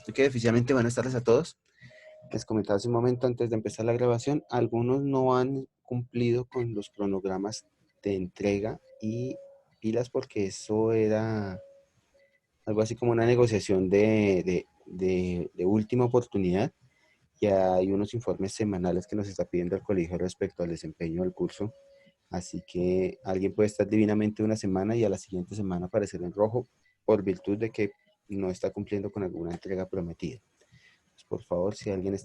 Ok, oficialmente buenas tardes a todos. Les comentaba hace un momento antes de empezar la grabación, algunos no han cumplido con los cronogramas de entrega y pilas porque eso era algo así como una negociación de última oportunidad. Y hay unos informes semanales que nos está pidiendo el colegio respecto al desempeño del curso. Así que alguien puede estar divinamente una semana y a la siguiente semana aparecer en rojo por virtud de que no está cumpliendo con alguna entrega prometida. Pues por favor, si alguien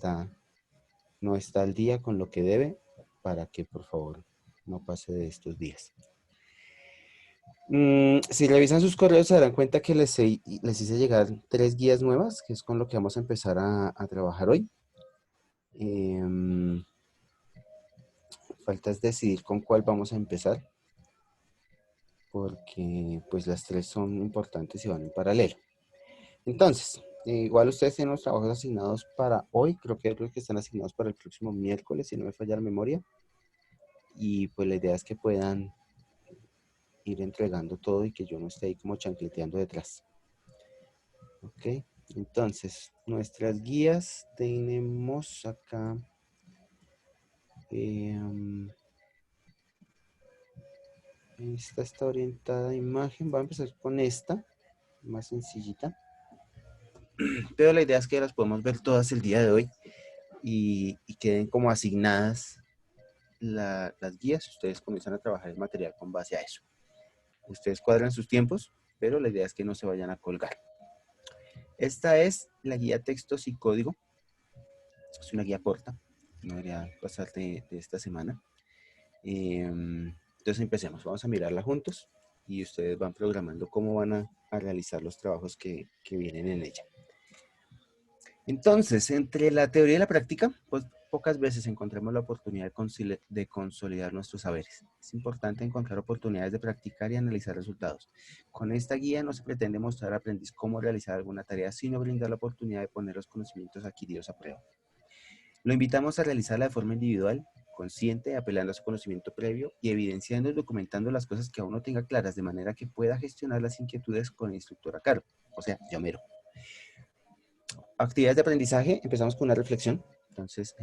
no está al día con lo que debe, para que por favor no pase de estos días. Si revisan sus correos se darán cuenta que les hice llegar 3 guías nuevas, que es con lo que vamos a empezar a trabajar hoy. Falta es decidir con cuál vamos a empezar, porque pues las 3 son importantes y van en paralelo. Entonces, igual ustedes tienen los trabajos asignados para hoy, creo que los que están asignados para el próximo miércoles, si no me falla la memoria. Y pues la idea es que puedan ir entregando todo y que yo no esté ahí como chancleteando detrás. Ok, entonces, nuestras guías tenemos acá. Esta está orientada a imagen. Voy a empezar con esta, más sencillita. Pero la idea es que las podemos ver todas el día de hoy y queden como asignadas las guías. Ustedes comienzan a trabajar el material con base a eso. Ustedes cuadran sus tiempos, pero la idea es que no se vayan a colgar. Esta es la guía textos y código. Es una guía corta, no debería pasar de esta semana. Entonces empecemos, vamos a mirarla juntos y ustedes van programando cómo van a realizar los trabajos que vienen en ella. Entonces, entre la teoría y la práctica, pues pocas veces encontramos la oportunidad de consolidar nuestros saberes. Es importante encontrar oportunidades de practicar y analizar resultados. Con esta guía no se pretende mostrar al aprendiz cómo realizar alguna tarea, sino brindar la oportunidad de poner los conocimientos adquiridos a prueba. Lo invitamos a realizarla de forma individual, consciente, apelando a su conocimiento previo y evidenciando y documentando las cosas que aún no tenga claras, de manera que pueda gestionar las inquietudes con el instructor a cargo, o sea, yo mero. Actividades de aprendizaje, empezamos con una reflexión. Entonces,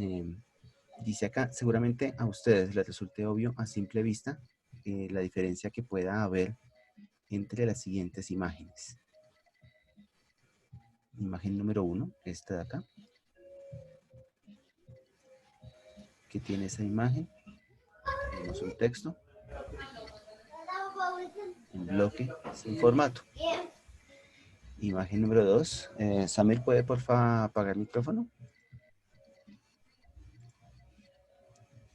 dice acá, seguramente a ustedes les resulte obvio a simple vista la diferencia que pueda haber entre las siguientes imágenes. Imagen número 1, esta de acá, que tiene esa imagen. Tenemos un texto, un bloque, sin formato. Imagen número 2. Samir, ¿puede por favor apagar el micrófono?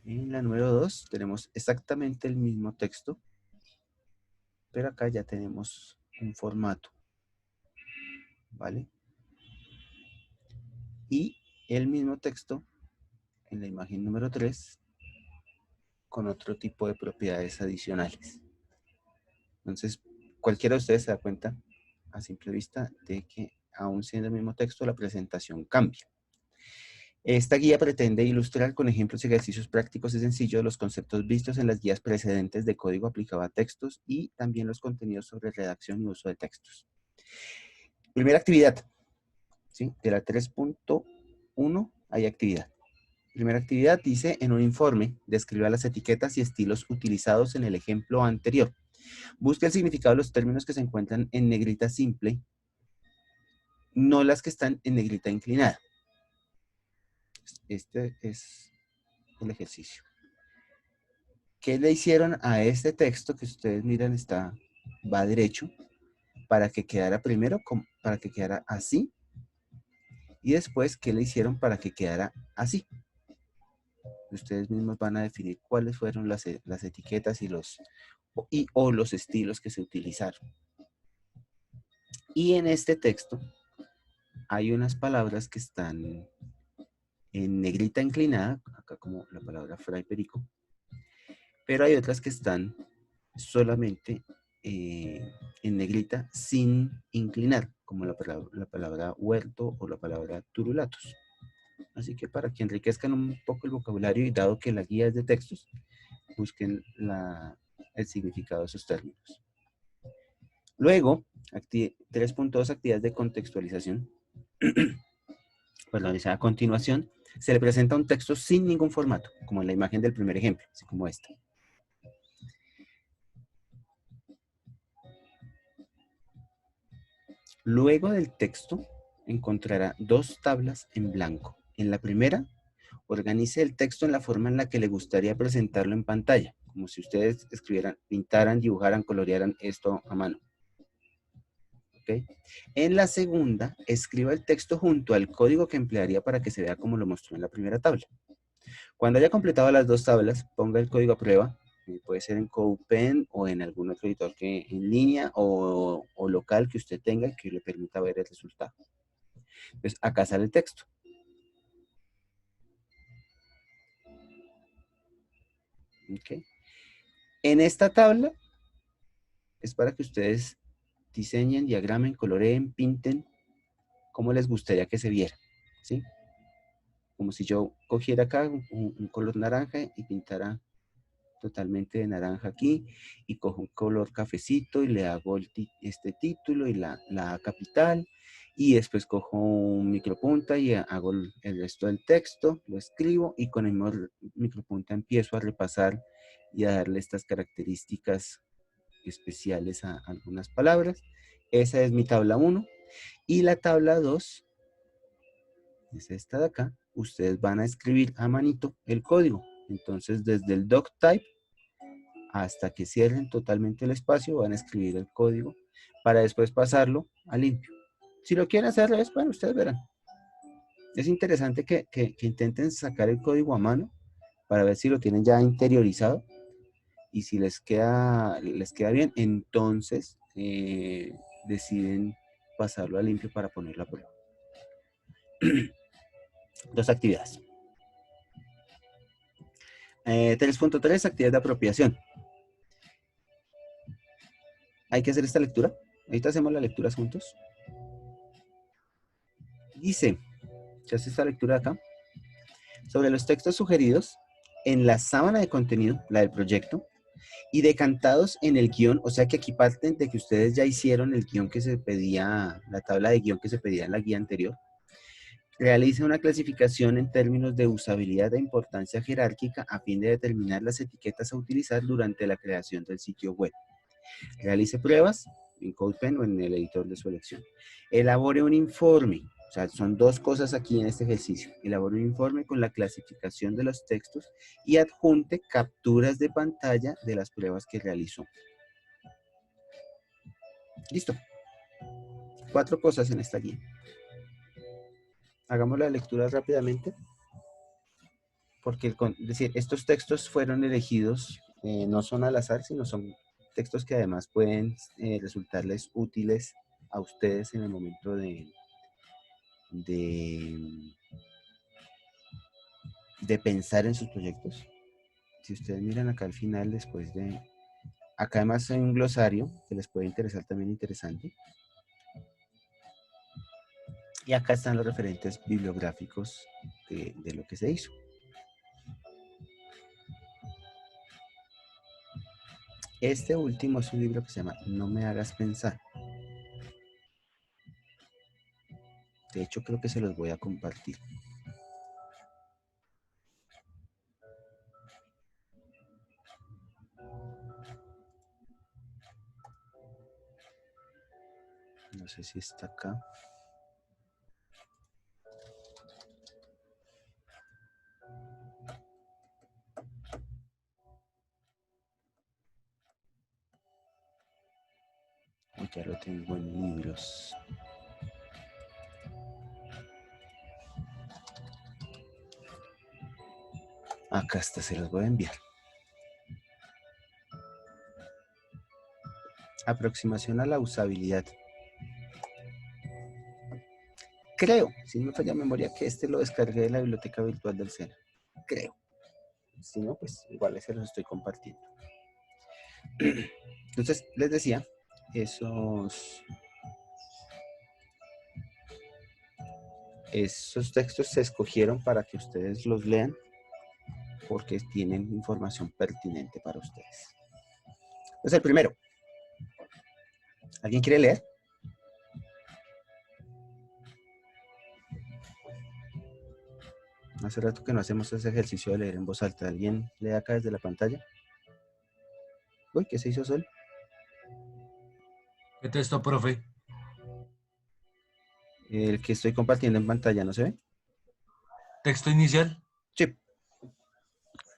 En la número 2 tenemos exactamente el mismo texto, pero acá ya tenemos un formato, ¿vale? Y el mismo texto en la imagen número 3 con otro tipo de propiedades adicionales. Entonces, cualquiera de ustedes se da cuenta a simple vista de que aún siendo el mismo texto, la presentación cambia. Esta guía pretende ilustrar con ejemplos y ejercicios prácticos y sencillos los conceptos vistos en las guías precedentes de código aplicado a textos y también los contenidos sobre redacción y uso de textos. Primera actividad, ¿sí? De la 3.1 hay actividad. Primera actividad dice, en un informe, describa las etiquetas y estilos utilizados en el ejemplo anterior. Busque el significado de los términos que se encuentran en negrita simple, no las que están en negrita inclinada. Este es el ejercicio. ¿Qué le hicieron a este texto que ustedes miran va derecho para que quedara primero, para que quedara así? Y después, ¿qué le hicieron para que quedara así? Ustedes mismos van a definir cuáles fueron las etiquetas y los estilos que se utilizaron. Y en este texto hay unas palabras que están en negrita inclinada, acá como la palabra fray perico, pero hay otras que están solamente en negrita sin inclinar, como la palabra huerto o la palabra turulatos. Así que para que enriquezcan un poco el vocabulario y dado que la guía es de textos, busquen el significado de esos términos. Luego, 3.2, actividades de contextualización. Perdón, a continuación, se le presenta un texto sin ningún formato, como en la imagen del primer ejemplo, así como esta. Luego del texto, encontrará dos tablas en blanco. En la primera, organice el texto en la forma en la que le gustaría presentarlo en pantalla, como si ustedes escribieran, pintaran, dibujaran, colorearan esto a mano. ¿Okay? En la segunda, escriba el texto junto al código que emplearía para que se vea como lo mostró en la primera tabla. Cuando haya completado las dos tablas, ponga el código a prueba. Puede ser en CodePen o en algún otro editor que en línea o local que usted tenga y que le permita ver el resultado. Entonces, acá sale el texto. ¿Okay? En esta tabla es para que ustedes diseñen, diagramen, coloreen, pinten como les gustaría que se viera. ¿Sí? Como si yo cogiera acá un color naranja y pintara totalmente de naranja aquí y cojo un color cafecito y le hago este título y la A capital y después cojo un micropunta y hago el resto del texto, lo escribo y con el mismo micropunta empiezo a repasar y a darle estas características especiales a algunas palabras. Esa es mi tabla 1 y la tabla 2 es esta de acá. Ustedes van a escribir a manito el código. Entonces desde el doctype hasta que cierren totalmente el espacio, van a escribir el código para después pasarlo a limpio. Si lo quieren hacer al revés, bueno, ustedes verán. Es interesante que intenten sacar el código a mano para ver si lo tienen ya interiorizado y si les queda bien, entonces deciden pasarlo a limpio para ponerlo a prueba. Dos actividades. 3.3, actividad de apropiación. Hay que hacer esta lectura. Ahorita hacemos las lecturas juntos. Dice, se hace esta lectura acá, sobre los textos sugeridos en la sábana de contenido, la del proyecto, y decantados en el guión, o sea que aquí parten de que ustedes ya hicieron el guión que se pedía, la tabla de guión que se pedía en la guía anterior. Realice una clasificación en términos de usabilidad e importancia jerárquica a fin de determinar las etiquetas a utilizar durante la creación del sitio web. Realice pruebas en CodePen o en el editor de su elección. Elabore un informe. O sea, son dos cosas aquí en este ejercicio. Elabore un informe con la clasificación de los textos y adjunte capturas de pantalla de las pruebas que realizó. Listo. 4 cosas en esta guía. Hagamos la lectura rápidamente. Porque, es decir, estos textos fueron elegidos, no son al azar, sino son textos que además pueden resultarles útiles a ustedes en el momento de pensar en sus proyectos. Si ustedes miran acá al final, después de... Acá además hay un glosario que les puede interesar también interesante. Y acá están los referentes bibliográficos de lo que se hizo. Este último es un libro que se llama No me hagas pensar. De hecho, creo que se los voy a compartir. No sé si está acá. Ya lo tengo en libros. Acá está, se los voy a enviar. Aproximación a la usabilidad. Creo, si no me falla memoria, que este lo descargué de la biblioteca virtual del SENA. Creo. Si no, pues igual se los estoy compartiendo. Entonces, les decía, esos textos se escogieron para que ustedes los lean porque tienen información pertinente para ustedes. Entonces, el primero, ¿Alguien quiere leer? Hace rato que no hacemos ese ejercicio de leer en voz alta. ¿Alguien lee acá desde la pantalla? Uy, ¿qué se hizo Sol? ¿Qué texto, profe? El que estoy compartiendo en pantalla, ¿no se ve? ¿Texto inicial? Sí.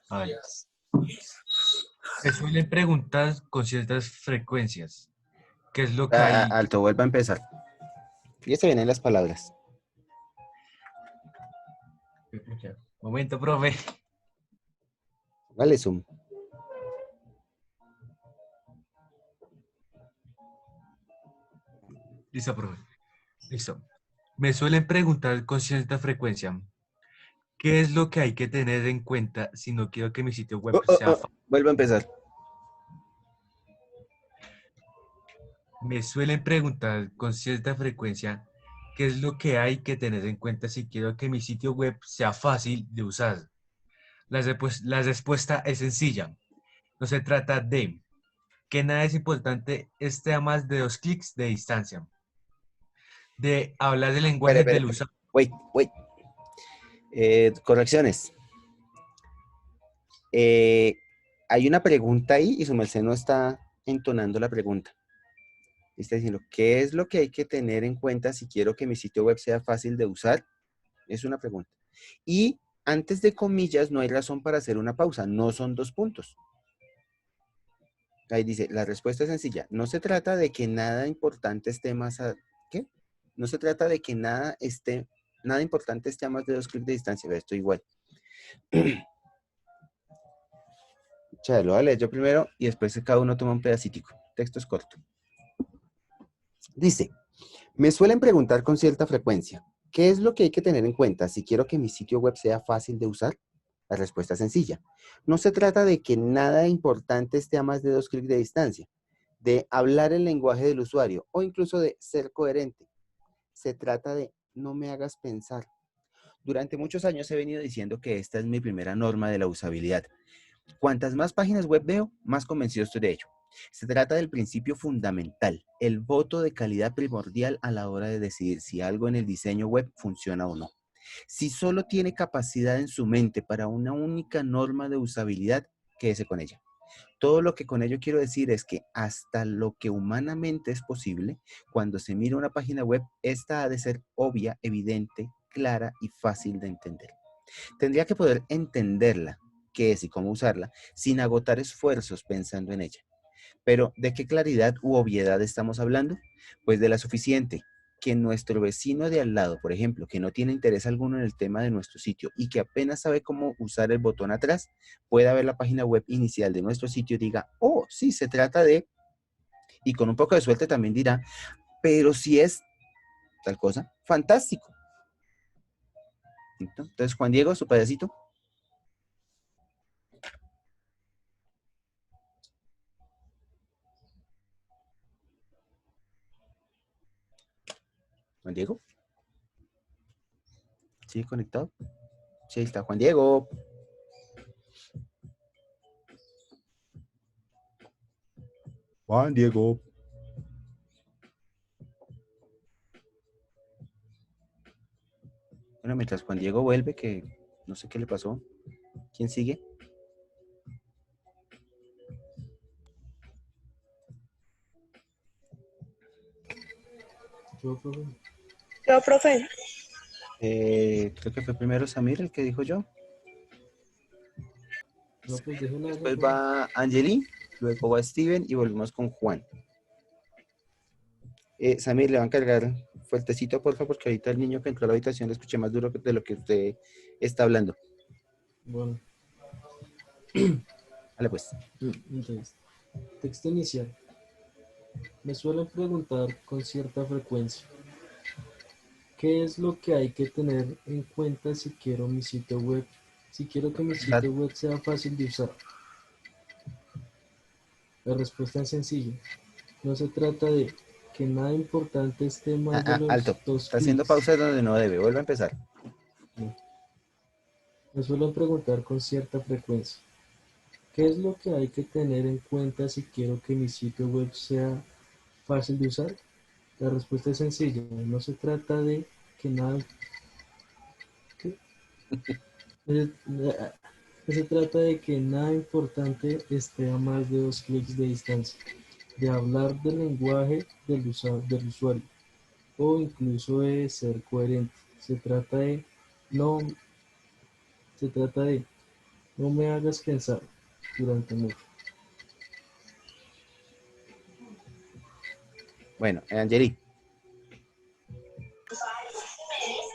Ahí. Me suelen preguntar con ciertas frecuencias. ¿Qué es lo que hay? Alto, vuelva a empezar. Y se vienen las palabras. Momento, profe. Vale, zoom. Listo, profe. Listo. Me suelen preguntar con cierta frecuencia. ¿Qué es lo que hay que tener en cuenta si no quiero que mi sitio web sea fácil? Vuelva a empezar. Me suelen preguntar con cierta frecuencia qué es lo que hay que tener en cuenta si quiero que mi sitio web sea fácil de usar. La respuesta es sencilla. No se trata de que nada es importante esté a más de 2 clics de distancia. De hablar del Espere, lenguaje espere, del espere. usuario. Wait. Correcciones. Hay una pregunta ahí y su merced no está entonando la pregunta. Está diciendo, ¿qué es lo que hay que tener en cuenta si quiero que mi sitio web sea fácil de usar? Es una pregunta. Y antes de comillas no hay razón para hacer una pausa, no son 2 puntos. Ahí dice, la respuesta es sencilla. No se trata de que nada importante esté más a... ¿Qué? No se trata de que nada importante esté a más de 2 clics de distancia. Esto igual. Lo voy a leer yo primero y después cada uno toma un pedacitico. El texto es corto. Dice, me suelen preguntar con cierta frecuencia, ¿qué es lo que hay que tener en cuenta si quiero que mi sitio web sea fácil de usar? La respuesta es sencilla. No se trata de que nada importante esté a más de 2 clics de distancia, de hablar el lenguaje del usuario o incluso de ser coherente. Se trata de no me hagas pensar. Durante muchos años he venido diciendo que esta es mi primera norma de la usabilidad. Cuantas más páginas web veo, más convencido estoy de ello. Se trata del principio fundamental, el voto de calidad primordial a la hora de decidir si algo en el diseño web funciona o no. Si solo tiene capacidad en su mente para una única norma de usabilidad, quédese con ella. Todo lo que con ello quiero decir es que hasta lo que humanamente es posible, cuando se mira una página web, esta ha de ser obvia, evidente, clara y fácil de entender. Tendría que poder entenderla, qué es y cómo usarla, sin agotar esfuerzos pensando en ella. Pero, ¿de qué claridad u obviedad estamos hablando? Pues de la suficiente, que nuestro vecino de al lado, por ejemplo, que no tiene interés alguno en el tema de nuestro sitio y que apenas sabe cómo usar el botón atrás, pueda ver la página web inicial de nuestro sitio y diga, oh, sí, se trata de, y con un poco de suerte también dirá, pero si es tal cosa, fantástico. Entonces, Juan Diego, su pedacito. Juan Diego. ¿Sí conectado? Sí, ahí está Juan Diego. Juan Diego. Bueno, mientras Juan Diego vuelve, que no sé qué le pasó. ¿Quién sigue? Yo, profe. Yo, profe. Creo que fue primero Samir el que dijo yo. No, pues déjela haga, Después profe. va Angeli, luego va Steven y volvemos con Juan. Samir, le va a encargar fuertecito, porfa, porque ahorita el niño que entró a la habitación le escuché más duro de lo que usted está hablando. Bueno, Vale, pues. entonces, texto inicial. Me suelen preguntar con cierta frecuencia, ¿qué es lo que hay que tener en cuenta si quiero mi sitio web, si quiero que mi sitio web sea fácil de usar? La respuesta es sencilla. No se trata de que nada importante esté más de Alto. los dos Está haciendo clics. pausa donde no debe. Vuelve a empezar. No. Me suelen preguntar con cierta frecuencia, ¿qué es lo que hay que tener en cuenta si quiero que mi sitio web sea fácil de usar. La respuesta es sencilla. No se trata de que nada, ¿qué? No se trata de que nada importante esté a más de 2 clics de distancia, de hablar del lenguaje del usuario o incluso de ser coherente. Se trata de no, se trata de no me hagas pensar durante mucho. Bueno, Angeli,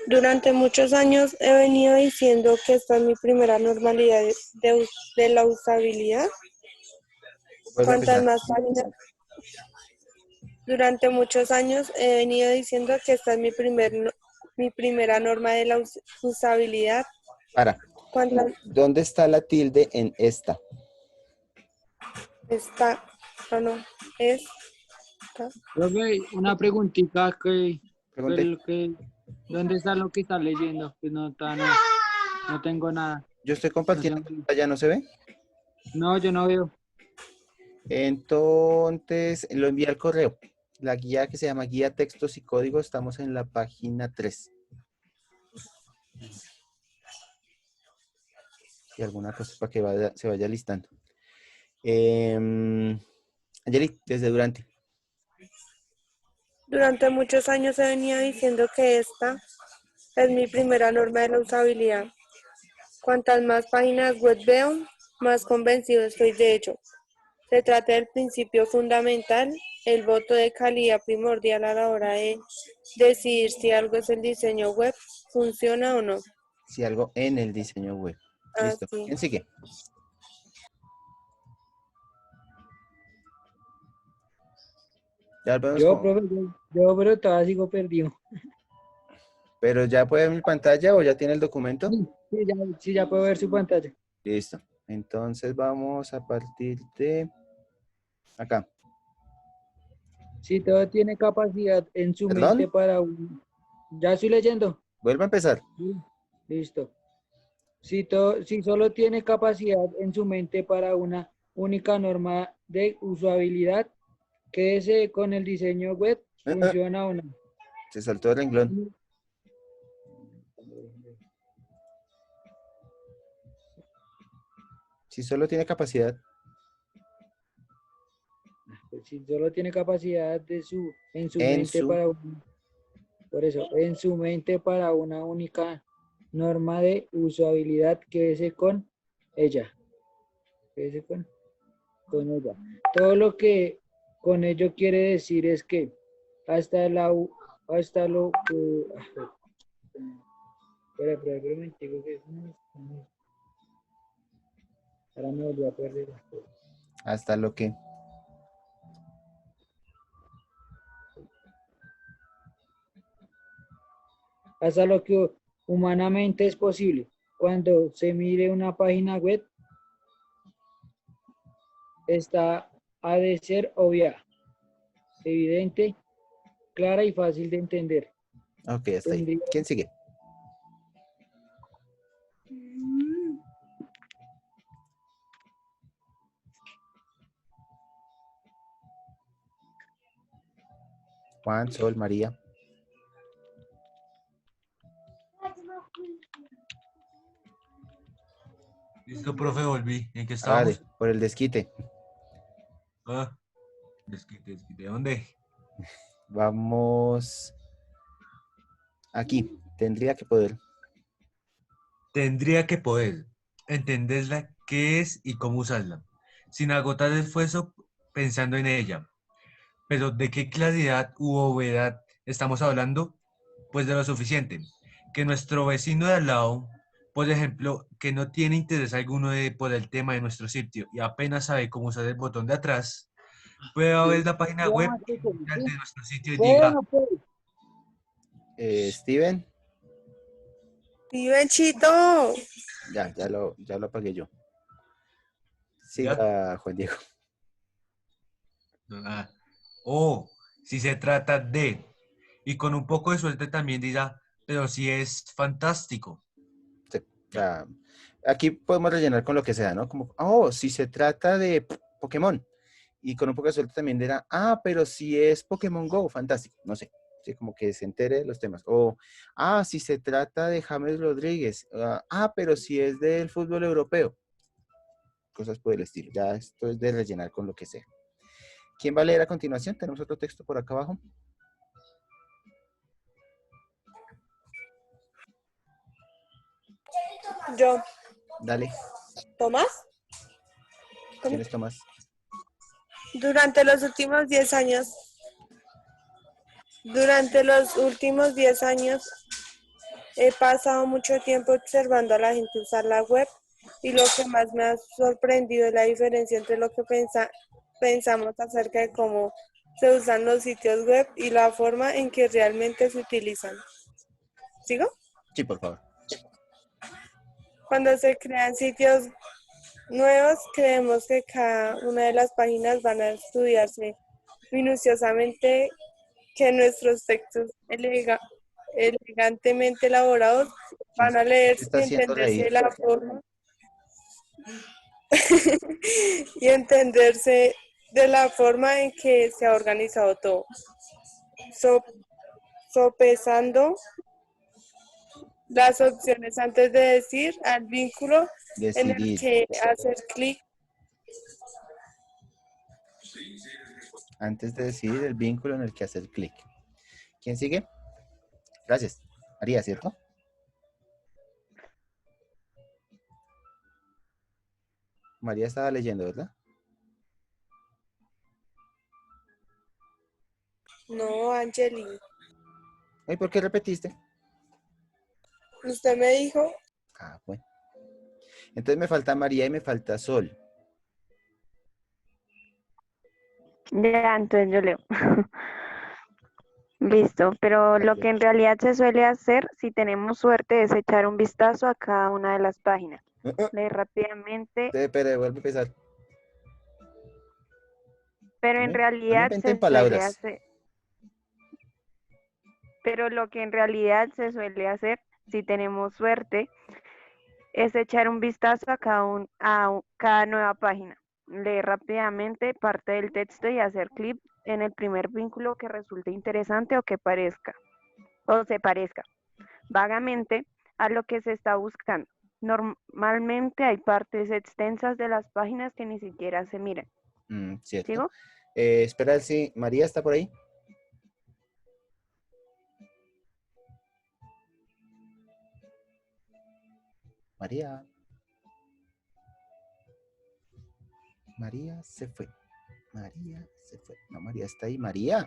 Durante muchos años he venido diciendo que esta es mi primera normalidad de la usabilidad. vuelve a Cuantas empezar. más páginas. Durante muchos años he venido diciendo que esta es mi primera norma de la usabilidad. Para. Cuantas ¿Dónde está la tilde en esta? está, no, es, Profe, una preguntita Pregunte. ¿dónde está lo que está leyendo? Pues no tengo nada. Yo estoy No compartiendo tengo- pantalla, ¿no se ve? No, yo no veo. Entonces, lo envié al correo. La guía que se llama Guía Textos y Códigos, estamos en la página 3. Y alguna cosa para que se vaya listando. Angeli, desde Durante. durante muchos años he venido diciendo que esta es mi primera norma de la usabilidad. Cuantas más páginas web veo, más convencido estoy de ello. Se trata del principio fundamental, el voto de calidad primordial a la hora de decidir si algo es el diseño web, funciona o no. Si algo en el diseño web. Listo. Así. ¿Quién sigue? Ya vemos Yo, cómo. profe, pero todavía sigo perdido. Pero ya puede ver mi pantalla o ya tiene el documento. Sí, ya puedo ver su pantalla. Listo. Entonces vamos a partir de acá. Si todo tiene capacidad en su ¿Perdón? mente para un... Ya estoy leyendo. Vuelvo a empezar. Sí, listo. Si solo tiene capacidad en su mente para una única norma de usabilidad, quédese con el diseño web, funciona o no. Se saltó el renglón. Si solo tiene capacidad. Pues si solo tiene capacidad en su En mente su. por eso, en su mente para una única norma de usabilidad, quédese con ella. Quédese con ella. Todo lo que con ello quiere decir es que hasta lo que... Espera, un momentico que... Ahora me volví a perder. Hasta lo que. Hasta lo que humanamente es posible. Cuando se mire una página web, esta ha de ser obvia, evidente, clara y fácil de entender. Ok, hasta ahí. Tendría- ¿Quién sigue? Juan, Sol, María. Listo, profe, volví. ¿En qué Vale, estábamos? por el desquite. Ah, desquite. ¿Dónde? Vamos aquí. Tendría que poder. Tendría que poder entenderla, qué es y cómo usarla, sin agotar el esfuerzo pensando en ella. Pero ¿de qué claridad u obviedad estamos hablando? Pues de lo suficiente. Que nuestro vecino de al lado, por ejemplo, que no tiene interés alguno por el tema de nuestro sitio y apenas sabe cómo usar el botón de atrás, puede ver la página web de nuestro sitio y diga, Bueno, pues, Steven. ¡Sí, Benchito! Ya lo apagué yo. ¿ya? Siga, Juan Diego. Ah, o si se trata de, y con un poco de suerte también dirá, pero si es fantástico. Sí, o sea, aquí podemos rellenar con lo que sea, ¿no? Como, oh, si se trata de Pokémon. Y con un poco de suerte también dirá, ah, pero si es Pokémon Go, fantástico, no sé. Sí, como que se entere de los temas. O, ah, si se trata de James Rodríguez. Pero si es del fútbol europeo. Cosas por el estilo. Ya esto es de rellenar con lo que sea. ¿Quién va a leer a continuación? Tenemos otro texto por acá abajo. Yo, Dale. ¿Tomás? ¿Cómo? ¿Quién es Tomás? Durante los últimos 10 años, he pasado mucho tiempo observando a la gente usar la web y lo que más me ha sorprendido es la diferencia entre lo que pensamos acerca de cómo se usan los sitios web y la forma en que realmente se utilizan. ¿Sigo? Sí, por favor. Cuando se crean sitios nuevos, creemos que cada una de las páginas van a estudiarse minuciosamente, que nuestros textos elegantemente elaborados van a ¿Quién te leerse está haciendo reír? Y entenderse de la forma en que se ha organizado todo, sopesando las opciones antes de decir al vínculo en el Decidir. que hacer clic. Antes de decidir el vínculo en el que hacer clic. ¿Quién sigue? Gracias. María, ¿cierto? María estaba leyendo, ¿verdad? No, Angeli, ¿Y por qué repetiste? usted me dijo, Ah, bueno. Entonces me falta María y me falta Sol. Ya, entonces yo leo. Listo, pero lo que en realidad se suele hacer, si tenemos suerte, es echar un vistazo a cada una de las páginas. Leer rápidamente, Espera, vuelve a empezar. pero No en me, no me realidad inventen se suele palabras. hacer, pero lo que en realidad se suele hacer, si tenemos suerte, es echar un vistazo a cada nueva página. Leer rápidamente parte del texto y hacer clic en el primer vínculo que resulte interesante o se parezca vagamente a lo que se está buscando. Normalmente hay partes extensas de las páginas que ni siquiera se miran. Cierto. ¿Sigo? Espera, si María está por ahí. María. María se fue. María se fue. No, María está ahí. María.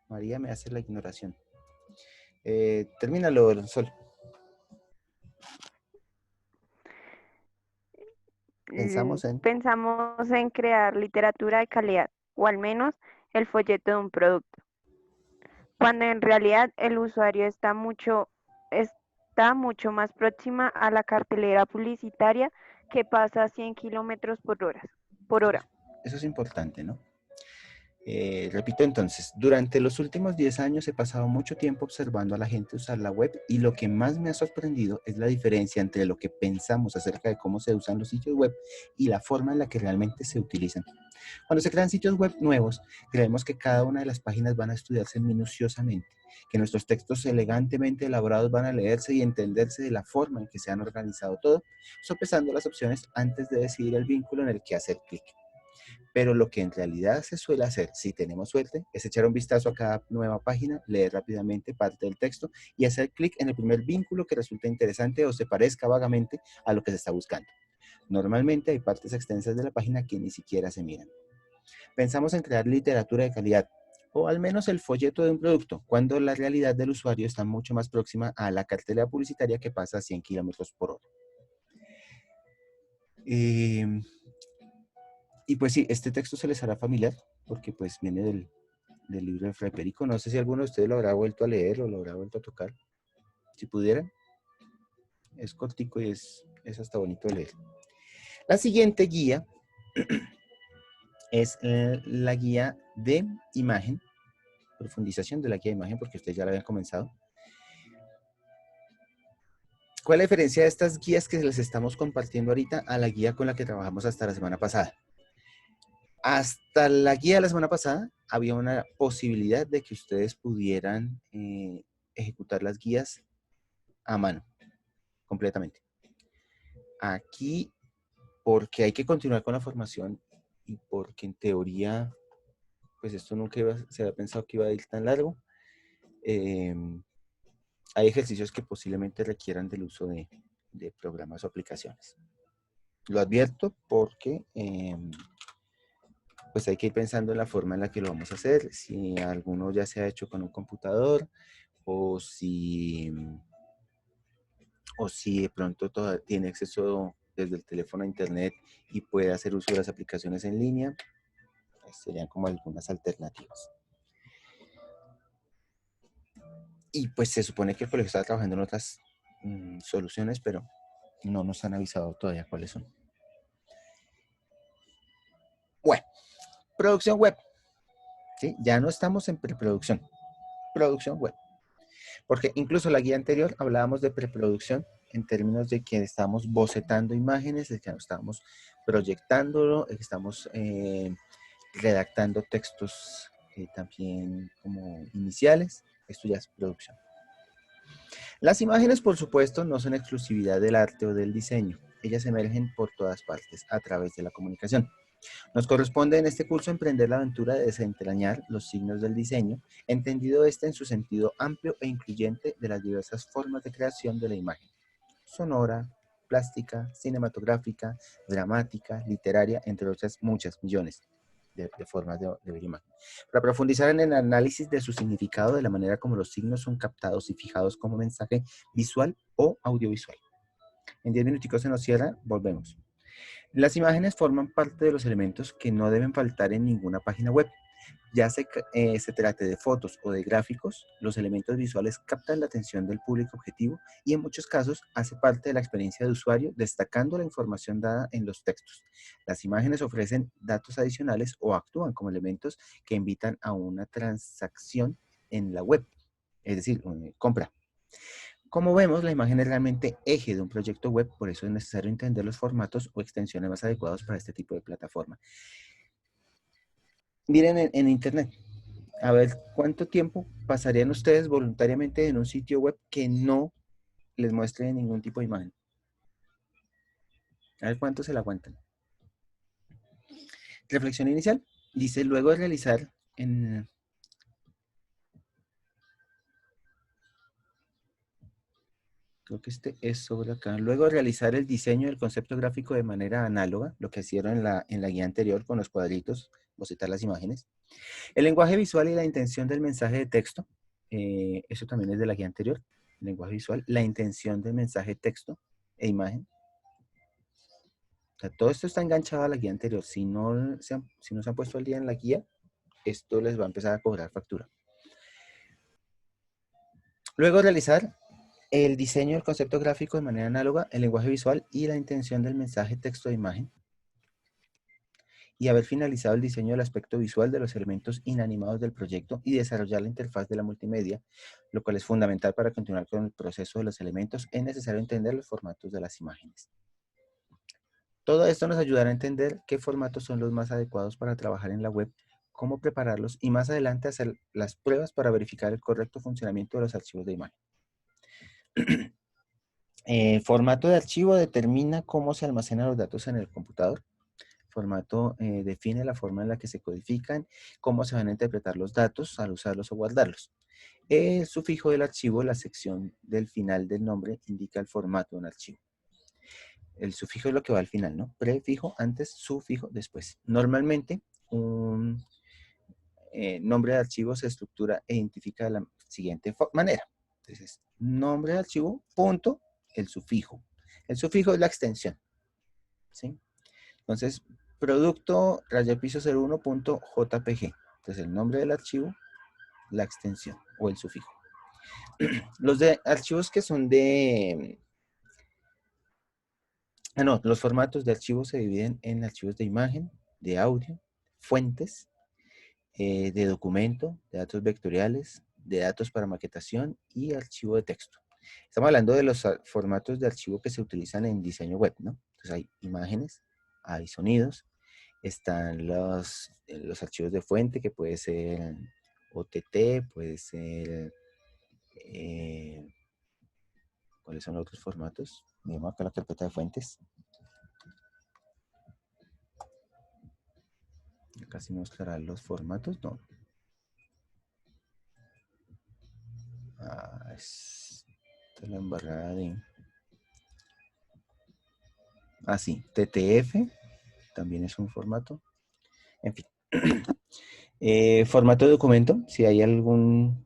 María me hace la ignoración. Termínalo, Sol. Pensamos en... Pensamos en crear literatura de calidad, o al menos el folleto de un producto, cuando en realidad el usuario está mucho más próxima a la cartelera publicitaria que pasa a 100 kilómetros por hora. Eso es importante, ¿no? Repito entonces, durante los últimos 10 años he pasado mucho tiempo observando a la gente usar la web y lo que más me ha sorprendido es la diferencia entre lo que pensamos acerca de cómo se usan los sitios web y la forma en la que realmente se utilizan. Cuando se crean sitios web nuevos, creemos que cada una de las páginas van a estudiarse minuciosamente, que nuestros textos elegantemente elaborados van a leerse y entenderse de la forma en que se han organizado todo, sopesando las opciones antes de decidir el vínculo en el que hacer clic. Pero lo que en realidad se suele hacer, si tenemos suerte, es echar un vistazo a cada nueva página, leer rápidamente parte del texto y hacer clic en el primer vínculo que resulte interesante o se parezca vagamente a lo que se está buscando. Normalmente hay partes extensas de la página que ni siquiera se miran. Pensamos en crear literatura de calidad, o al menos el folleto de un producto, cuando la realidad del usuario está mucho más próxima a la cartelera publicitaria que pasa a 100 kilómetros por hora. Y pues sí, este texto se les hará familiar, porque pues viene del libro de Fray Perico. No sé si alguno de ustedes lo habrá vuelto a leer o lo habrá vuelto a tocar. Si pudieran. Es cortico y es hasta bonito de leer. La siguiente guía es la guía de imagen, profundización de la guía de imagen, porque ustedes ya la habían comenzado. ¿Cuál es la diferencia de estas guías que les estamos compartiendo ahorita a la guía con la que trabajamos hasta la semana pasada? Hasta la guía de la semana pasada había una posibilidad de que ustedes pudieran ejecutar las guías a mano, completamente. Aquí, porque hay que continuar con la formación y porque en teoría, pues esto nunca se había pensado que iba a ir tan largo, hay ejercicios que posiblemente requieran del uso de programas o aplicaciones. Lo advierto porque pues hay que ir pensando en la forma en la que lo vamos a hacer, si alguno ya se ha hecho con un computador o si de pronto tiene acceso desde el teléfono a internet y puede hacer uso de las aplicaciones en línea. Serían como algunas alternativas. Y pues se supone que el colegio está trabajando en otras soluciones, pero no nos han avisado todavía cuáles son. Bueno, producción web. ¿Sí? Ya no estamos en preproducción. Producción web. Porque incluso la guía anterior hablábamos de preproducción en términos de que estamos bocetando imágenes, de que estamos proyectándolo, de que estamos redactando textos también como iniciales. Esto ya es producción. Las imágenes, por supuesto, no son exclusividad del arte o del diseño. Ellas emergen por todas partes a través de la comunicación. Nos corresponde en este curso emprender la aventura de desentrañar los signos del diseño, entendido este en su sentido amplio e incluyente de las diversas formas de creación de la imagen: sonora, plástica, cinematográfica, dramática, literaria, entre otras muchas millones de formas de ver imagen. Para profundizar en el análisis de su significado, de la manera como los signos son captados y fijados como mensaje visual o audiovisual. En 10 minuticos se nos cierra, volvemos. Las imágenes forman parte de los elementos que no deben faltar en ninguna página web. Ya se trate de fotos o de gráficos, los elementos visuales captan la atención del público objetivo y en muchos casos hace parte de la experiencia de usuario, destacando la información dada en los textos. Las imágenes ofrecen datos adicionales o actúan como elementos que invitan a una transacción en la web, es decir, compra. Como vemos, la imagen es realmente eje de un proyecto web, por eso es necesario entender los formatos o extensiones más adecuados para este tipo de plataforma. Miren en internet, a ver cuánto tiempo pasarían ustedes voluntariamente en un sitio web que no les muestre ningún tipo de imagen. A ver cuánto se la aguantan. Reflexión inicial. Dice, luego de realizar creo que este es sobre acá. Luego de realizar el diseño del concepto gráfico de manera análoga, lo que hicieron en la guía anterior con los cuadritos, bocetar las imágenes. El lenguaje visual y la intención del mensaje de texto, eso también es de la guía anterior. El lenguaje visual, la intención del mensaje texto e imagen. O sea, todo esto está enganchado a la guía anterior. Si no se han puesto al día en la guía, esto les va a empezar a cobrar factura. Luego de realizar el diseño del concepto gráfico de manera análoga, el lenguaje visual y la intención del mensaje texto e imagen. Y haber finalizado el diseño del aspecto visual de los elementos inanimados del proyecto y desarrollar la interfaz de la multimedia, lo cual es fundamental para continuar con el proceso de los elementos, es necesario entender los formatos de las imágenes. Todo esto nos ayudará a entender qué formatos son los más adecuados para trabajar en la web, cómo prepararlos y más adelante hacer las pruebas para verificar el correcto funcionamiento de los archivos de imagen. Formato de archivo determina cómo se almacenan los datos en el computador. Formato define la forma en la que se codifican, cómo se van a interpretar los datos al usarlos o guardarlos. El sufijo del archivo, la sección del final del nombre, indica el formato de un archivo. El sufijo es lo que va al final, ¿no? Prefijo, antes, sufijo, después. Normalmente, un nombre de archivo se estructura e identifica de la siguiente manera. Entonces, nombre de archivo, punto, el sufijo. El sufijo es la extensión, ¿sí? Entonces, producto rayapiso 01.jpg. Entonces, el nombre del archivo, la extensión o el sufijo. Los de archivos que son de... los formatos de archivos se dividen en archivos de imagen, de audio, fuentes, de documento, de datos vectoriales, de datos para maquetación y archivo de texto. Estamos hablando de los formatos de archivo que se utilizan en diseño web, ¿no? Entonces hay imágenes, hay sonidos Están los archivos de fuente, que puede ser OTT, puede ser... ¿cuáles son los otros formatos? Miremos acá la carpeta de fuentes. Acá sí mostrará los formatos, no. Esta es la embarrada de... sí, TTF también es un formato. En fin. Formato de documento, si hay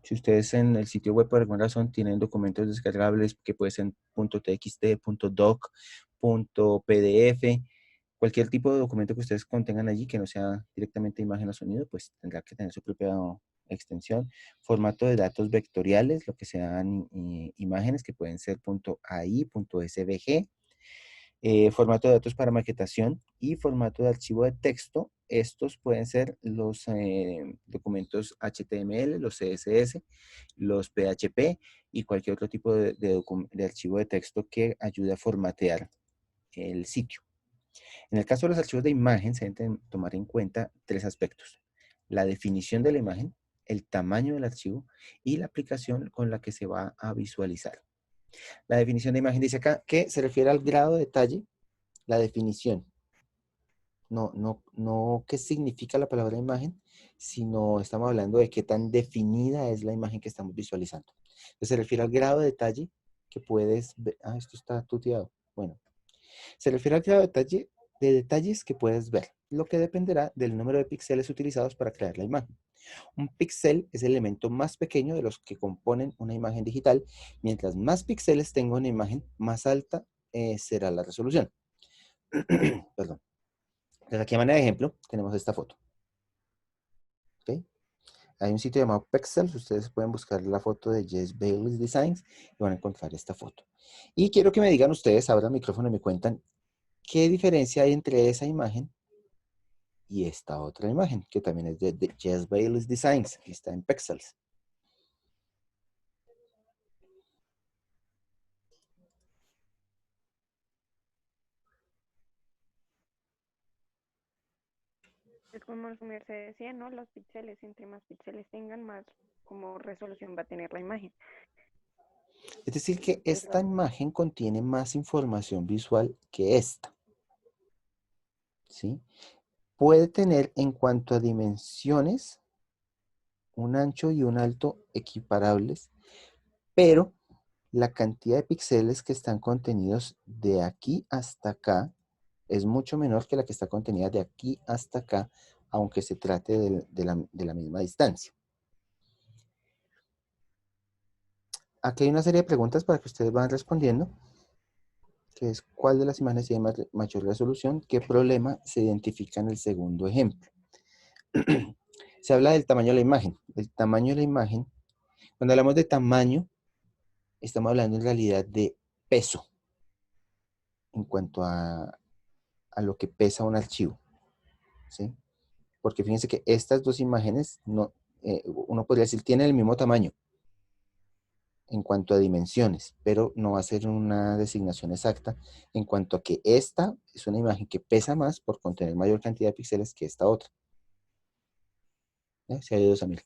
si ustedes en el sitio web por alguna razón tienen documentos descargables que pueden ser .txt, .doc, .pdf, cualquier tipo de documento que ustedes contengan allí que no sea directamente imagen o sonido, pues tendrá que tener su propia extensión. Formato de datos vectoriales, lo que sean imágenes que pueden ser .ai, .svg. Formato de datos para maquetación y formato de archivo de texto. Estos pueden ser los documentos HTML, los CSS, los PHP y cualquier otro tipo de archivo de texto que ayude a formatear el sitio. En el caso de los archivos de imagen, se deben tomar en cuenta 3 aspectos: la definición de la imagen, el tamaño del archivo y la aplicación con la que se va a visualizar. La definición de imagen dice acá que se refiere al grado de detalle, la definición. No qué significa la palabra imagen, sino estamos hablando de qué tan definida es la imagen que estamos visualizando. Entonces, se refiere al grado de detalle que puedes ver. Esto está tuteado. Bueno, se refiere al grado de detalles que puedes ver, lo que dependerá del número de píxeles utilizados para crear la imagen. Un píxel es el elemento más pequeño de los que componen una imagen digital. Mientras más píxeles tenga una imagen, más alta será la resolución. Perdón. Entonces, aquí a manera de ejemplo, tenemos esta foto. ¿Okay? Hay un sitio llamado Pexels. Ustedes pueden buscar la foto de Jess Bailey's Designs y van a encontrar esta foto. Y quiero que me digan ustedes, abran el micrófono y me cuentan qué diferencia hay entre esa imagen y esta otra imagen, que también es de Jess Bailey's Designs, que está en Pexels. Es como su merced decía, ¿no? Los píxeles, entre más píxeles tengan, más como resolución va a tener la imagen. Es decir, que esta imagen contiene más información visual que esta. ¿Sí? Puede tener, en cuanto a dimensiones, un ancho y un alto equiparables, pero la cantidad de píxeles que están contenidos de aquí hasta acá es mucho menor que la que está contenida de aquí hasta acá, aunque se trate de la misma distancia. Aquí hay una serie de preguntas para que ustedes van respondiendo, que es: ¿cuál de las imágenes tiene mayor resolución? ¿Qué problema se identifica en el segundo ejemplo? Se habla del tamaño de la imagen. El tamaño de la imagen, cuando hablamos de tamaño, estamos hablando en realidad de peso en cuanto a lo que pesa un archivo, ¿sí? Porque fíjense que estas dos imágenes, uno podría decir, tienen el mismo tamaño en cuanto a dimensiones, pero no va a ser una designación exacta en cuanto a que esta es una imagen que pesa más por contener mayor cantidad de píxeles que esta otra. Se ha ido a 1000.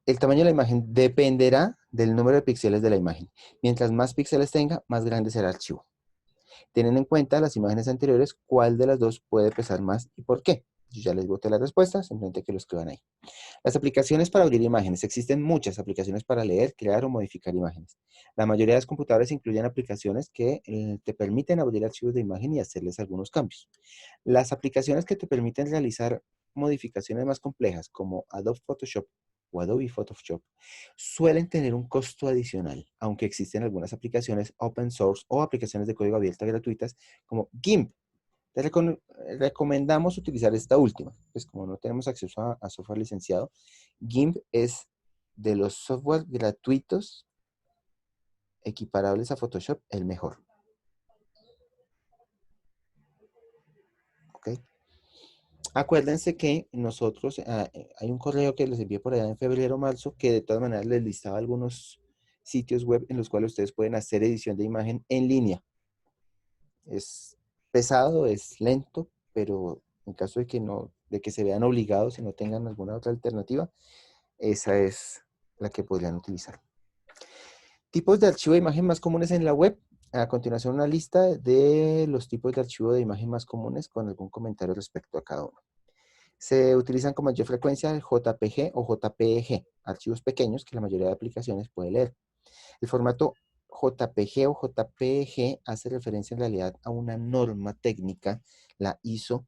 El tamaño de la imagen dependerá del número de píxeles de la imagen. Mientras más píxeles tenga, más grande será el archivo. Teniendo en cuenta las imágenes anteriores, ¿cuál de las dos puede pesar más y por qué? Yo ya les boté la respuesta, simplemente que lo escriban ahí. Las aplicaciones para abrir imágenes. Existen muchas aplicaciones para leer, crear o modificar imágenes. La mayoría de los computadores incluyen aplicaciones que te permiten abrir archivos de imagen y hacerles algunos cambios. Las aplicaciones que te permiten realizar modificaciones más complejas, como Adobe Photoshop o Adobe Photoshop, suelen tener un costo adicional, aunque existen algunas aplicaciones open source o aplicaciones de código abierto gratuitas como GIMP. Te recomendamos utilizar esta última, pues como no tenemos acceso a software licenciado. GIMP es de los software gratuitos equiparables a Photoshop el mejor. ¿Ok? Acuérdense que nosotros, hay un correo que les envié por allá en febrero o marzo, que de todas maneras les listaba algunos sitios web en los cuales ustedes pueden hacer edición de imagen en línea. Es pesado, es lento, pero En caso de que de que se vean obligados y no tengan alguna otra alternativa, esa es la que podrían utilizar. Tipos de archivo de imagen más comunes en la web. A continuación, una lista de los tipos de archivo de imagen más comunes con algún comentario respecto a cada uno. Se utilizan con mayor frecuencia el JPG o JPEG, archivos pequeños que la mayoría de aplicaciones puede leer. El formato JPG o JPEG hace referencia en realidad a una norma técnica, la ISO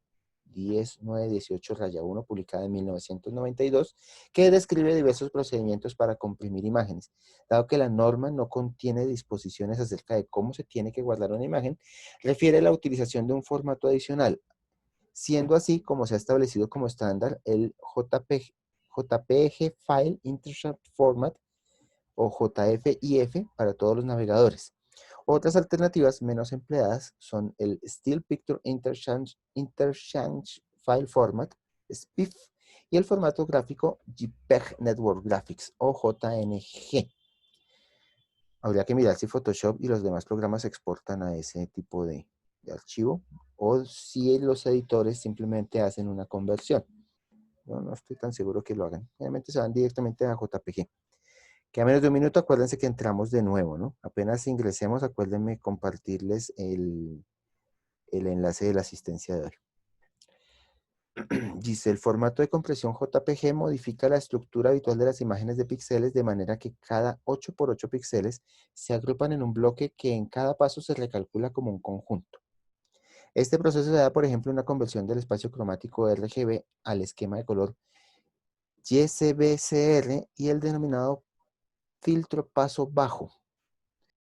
10918-1, publicada en 1992, que describe diversos procedimientos para comprimir imágenes. Dado que la norma no contiene disposiciones acerca de cómo se tiene que guardar una imagen, refiere a la utilización de un formato adicional, siendo así como se ha establecido como estándar el JPG File Interchange Format o JFIF para todos los navegadores. Otras alternativas menos empleadas son el Still Picture Interchange File Format, SPIF, y el formato gráfico JPEG Network Graphics o JNG. Habría que mirar si Photoshop y los demás programas exportan a ese tipo de archivo o si los editores simplemente hacen una conversión. No estoy tan seguro que lo hagan. Obviamente se van directamente a JPG. Queda menos de un minuto, acuérdense que entramos de nuevo, ¿no? Apenas ingresemos, acuérdenme compartirles el enlace de la asistencia de hoy. Dice, el formato de compresión JPG modifica la estructura habitual de las imágenes de píxeles de manera que cada 8 por 8 píxeles se agrupan en un bloque que en cada paso se recalcula como un conjunto. Este proceso se da, por ejemplo, una conversión del espacio cromático RGB al esquema de color YSBCR y el denominado filtro paso bajo,